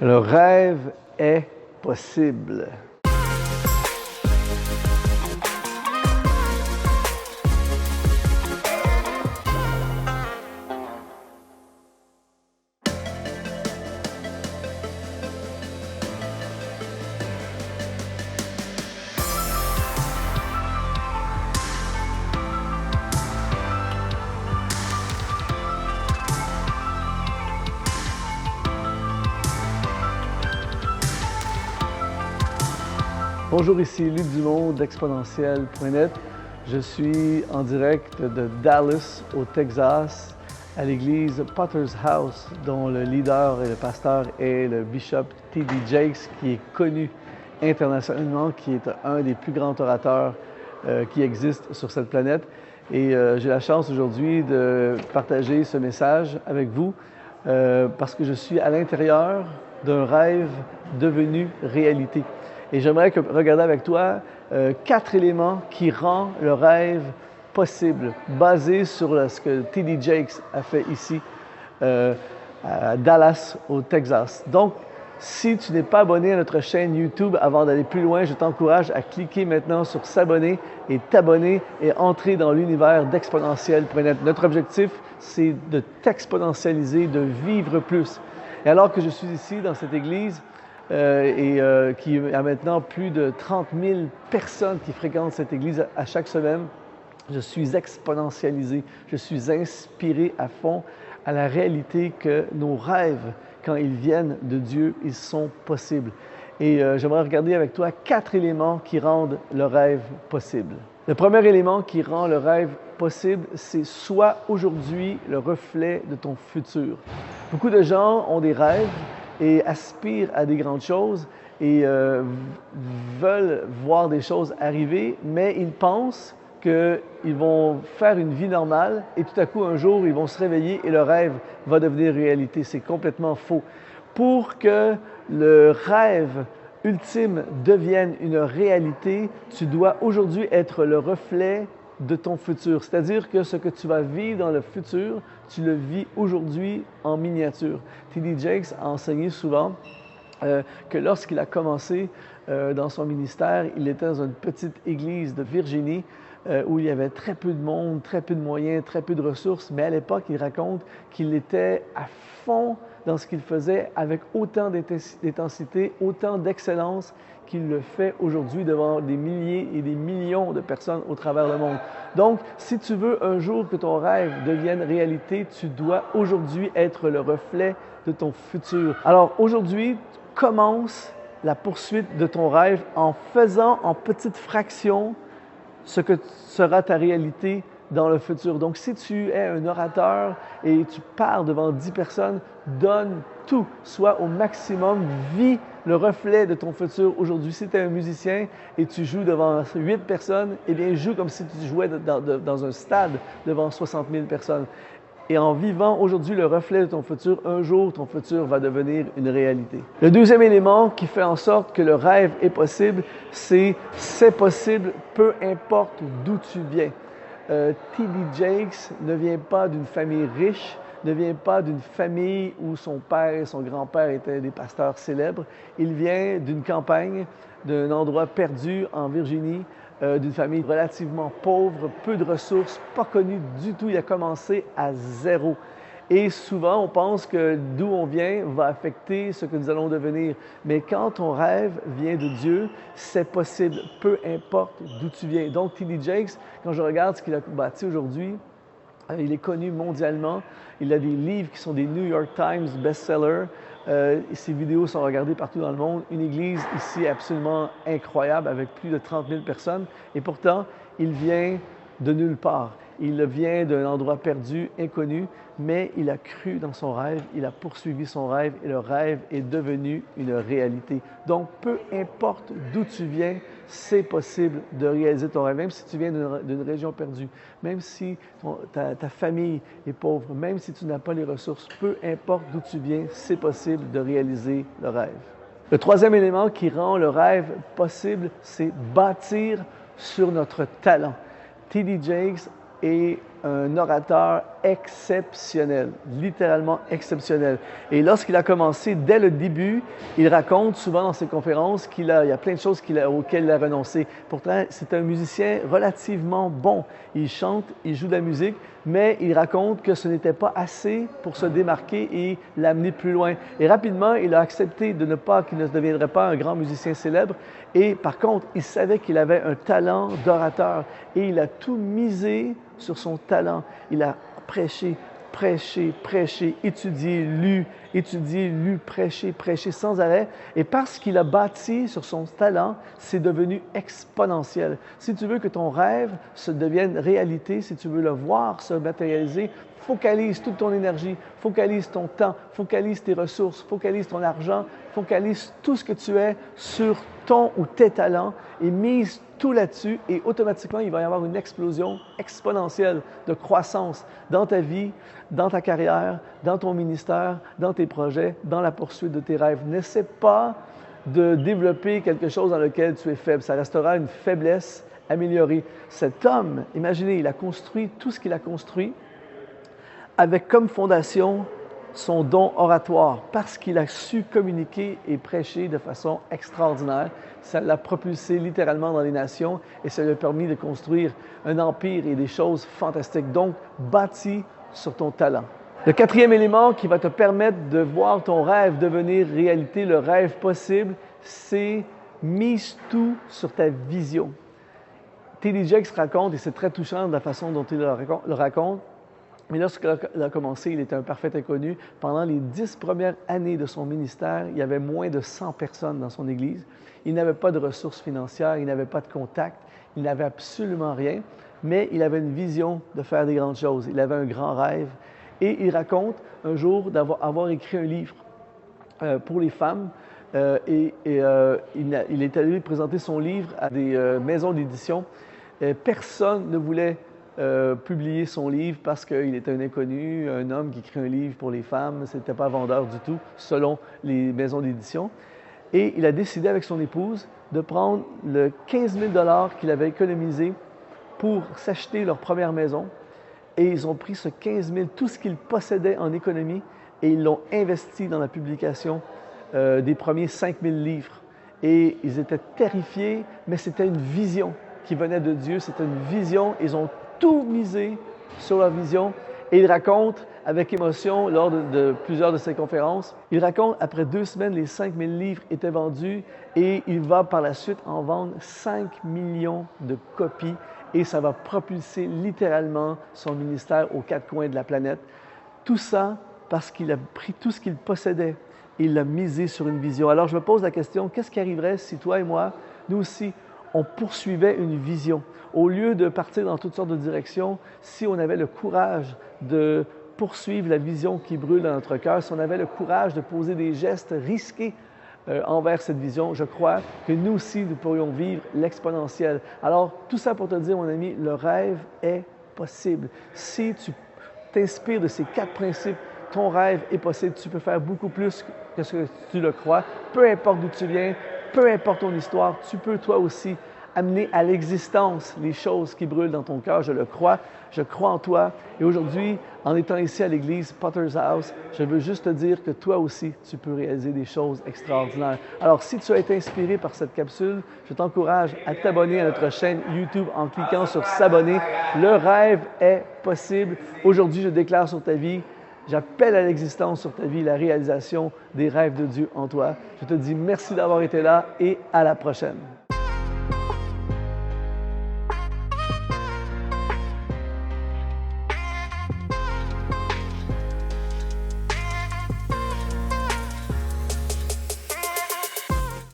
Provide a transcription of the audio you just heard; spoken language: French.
Le rêve est possible. Bonjour, ici Luc Dumont d'Exponentiel.net. Je suis en direct de Dallas, au Texas, à l'église Potter's House, dont le leader et le pasteur est le bishop T.D. Jakes, qui est connu internationalement, qui est un des plus grands orateurs qui existent sur cette planète. Et j'ai la chance aujourd'hui de partager ce message avec vous parce que je suis à l'intérieur d'un rêve devenu réalité. Et j'aimerais regarder avec toi 4 éléments qui rendent le rêve possible, basés sur ce que T.D. Jakes a fait ici à Dallas, au Texas. Donc, si tu n'es pas abonné à notre chaîne YouTube, avant d'aller plus loin, je t'encourage à cliquer maintenant sur s'abonner et t'abonner et entrer dans l'univers d'Exponentiel.net. Notre objectif, c'est de t'exponentialiser, de vivre plus. Et alors que je suis ici dans cette église, qui a maintenant plus de 30 000 personnes qui fréquentent cette église à chaque semaine, je suis exponentialisé, je suis inspiré à fond à la réalité que nos rêves, quand ils viennent de Dieu, ils sont possibles. Et j'aimerais regarder avec toi 4 éléments qui rendent le rêve possible. Le premier élément qui rend le rêve possible, c'est sois aujourd'hui le reflet de ton futur. Beaucoup de gens ont des rêves et aspirent à des grandes choses et veulent voir des choses arriver, mais ils pensent qu'ils vont faire une vie normale et tout à coup, un jour, ils vont se réveiller et le rêve va devenir réalité. C'est complètement faux. Pour que le rêve ultime devienne une réalité, tu dois aujourd'hui être le reflet de ton futur. C'est-à-dire que ce que tu vas vivre dans le futur, tu le vis aujourd'hui en miniature. T.D. Jakes a enseigné souvent que lorsqu'il a commencé dans son ministère, il était dans une petite église de Virginie où il y avait très peu de monde, très peu de moyens, très peu de ressources. Mais à l'époque, il raconte qu'il était à fond dans ce qu'il faisait avec autant d'intensité, autant d'excellence qu'il le fait aujourd'hui devant des milliers et des millions de personnes au travers le monde. Donc, si tu veux un jour que ton rêve devienne réalité, tu dois aujourd'hui être le reflet de ton futur. Alors aujourd'hui, commence la poursuite de ton rêve en faisant en petites fractions ce que sera ta réalité dans le futur. Donc, si tu es un orateur et tu parles devant 10 personnes, donne tout, sois au maximum, vis le reflet de ton futur aujourd'hui. Si tu es un musicien et tu joues devant 8 personnes, eh bien, joue comme si tu jouais dans un stade devant 60 000 personnes. Et en vivant aujourd'hui le reflet de ton futur, un jour, ton futur va devenir une réalité. Le deuxième élément qui fait en sorte que le rêve est possible, c'est possible, peu importe d'où tu viens. T.D. Jakes ne vient pas d'une famille riche, ne vient pas d'une famille où son père et son grand-père étaient des pasteurs célèbres. Il vient d'une campagne, d'un endroit perdu en Virginie, d'une famille relativement pauvre, peu de ressources, pas connue du tout. Il a commencé à zéro. Et souvent, on pense que d'où on vient va affecter ce que nous allons devenir. Mais quand ton rêve vient de Dieu, c'est possible, peu importe d'où tu viens. Donc, T.D. Jakes, quand je regarde ce qu'il a bâti aujourd'hui, il est connu mondialement. Il a des livres qui sont des New York Times best-sellers. Ses vidéos sont regardées partout dans le monde. Une église ici absolument incroyable avec plus de 30 000 personnes. Et pourtant, il vient de nulle part. Il vient d'un endroit perdu, inconnu, mais il a cru dans son rêve, il a poursuivi son rêve et le rêve est devenu une réalité. Donc, peu importe d'où tu viens, c'est possible de réaliser ton rêve, même si tu viens d'une région perdue, même si ta famille est pauvre, même si tu n'as pas les ressources, peu importe d'où tu viens, c'est possible de réaliser le rêve. Le troisième élément qui rend le rêve possible, c'est bâtir sur notre talent. T.D. Jakes est un orateur exceptionnel, littéralement exceptionnel. Et lorsqu'il a commencé, dès le début, il raconte souvent dans ses conférences il y a plein de choses auxquelles il a renoncé. Pourtant, c'est un musicien relativement bon. Il chante, il joue de la musique, mais il raconte que ce n'était pas assez pour se démarquer et l'amener plus loin. Et rapidement, il a accepté qu'il ne deviendrait pas un grand musicien célèbre. Et par contre, il savait qu'il avait un talent d'orateur et il a tout misé sur son talent. Il a prêché, étudié, lu, prêché sans arrêt. Et parce qu'il a bâti sur son talent, c'est devenu exponentiel. Si tu veux que ton rêve se devienne réalité, si tu veux le voir se matérialiser, focalise toute ton énergie, focalise ton temps, focalise tes ressources, focalise ton argent, focalise tout ce que tu es sur ton ou tes talents et mise tout là-dessus et automatiquement, il va y avoir une explosion exponentielle de croissance dans ta vie, dans ta carrière, dans ton ministère, dans tes projets, dans la poursuite de tes rêves. N'essaie pas de développer quelque chose dans lequel tu es faible. Ça restera une faiblesse améliorée. Cet homme, imaginez, il a construit tout ce qu'il a construit avec comme fondation son don oratoire, parce qu'il a su communiquer et prêcher de façon extraordinaire. Ça l'a propulsé littéralement dans les nations et ça lui a permis de construire un empire et des choses fantastiques. Donc, bâti sur ton talent. Le quatrième élément qui va te permettre de voir ton rêve devenir réalité, le rêve possible, c'est mise tout sur ta vision. T.D. Jakes raconte, et c'est très touchant de la façon dont il le raconte, mais lorsqu'il a commencé, il était un parfait inconnu. Pendant les 10 premières années de son ministère, il y avait moins de 100 personnes dans son église. Il n'avait pas de ressources financières, il n'avait pas de contact, il n'avait absolument rien, mais il avait une vision de faire des grandes choses. Il avait un grand rêve. Et il raconte un jour d'avoir écrit un livre pour les femmes. Il est allé présenter son livre à des maisons d'édition. Personne ne voulait publier son livre parce qu'il était un inconnu, un homme qui écrit un livre pour les femmes, ce n'était pas vendeur du tout, selon les maisons d'édition. Et il a décidé avec son épouse de prendre le 15 000 $ qu'il avait économisé pour s'acheter leur première maison. Et ils ont pris ce 15 000, tout ce qu'ils possédaient en économie, et ils l'ont investi dans la publication des premiers 5 000 livres. Et ils étaient terrifiés, mais c'était une vision qui venait de Dieu, c'était une vision. Ils ont tout misé sur leur vision. Et il raconte avec émotion lors de plusieurs de ses conférences. Il raconte, après 2 semaines, les 5 000 livres étaient vendus et il va par la suite en vendre 5 millions de copies et ça va propulser littéralement son ministère aux 4 coins de la planète. Tout ça parce qu'il a pris tout ce qu'il possédait et il l'a misé sur une vision. Alors je me pose la question, qu'est-ce qui arriverait si toi et moi, nous aussi, on poursuivait une vision? Au lieu de partir dans toutes sortes de directions, si on avait le courage de poursuivre la vision qui brûle dans notre cœur, si on avait le courage de poser des gestes risqués envers cette vision, je crois que nous aussi, nous pourrions vivre l'exponentiel. Alors, tout ça pour te dire, mon ami, le rêve est possible. Si tu t'inspires de ces 4 principes, ton rêve est possible. Tu peux faire beaucoup plus que ce que tu le crois. Peu importe d'où tu viens, peu importe ton histoire, tu peux toi aussi amener à l'existence les choses qui brûlent dans ton cœur. Je le crois, je crois en toi. Et aujourd'hui, en étant ici à l'église Potter's House, je veux juste te dire que toi aussi, tu peux réaliser des choses extraordinaires. Alors, si tu as été inspiré par cette capsule, je t'encourage à t'abonner à notre chaîne YouTube en cliquant sur s'abonner. Le rêve est possible. Aujourd'hui, je déclare sur ta vie, j'appelle à l'existence sur ta vie la réalisation des rêves de Dieu en toi. Je te dis merci d'avoir été là et à la prochaine.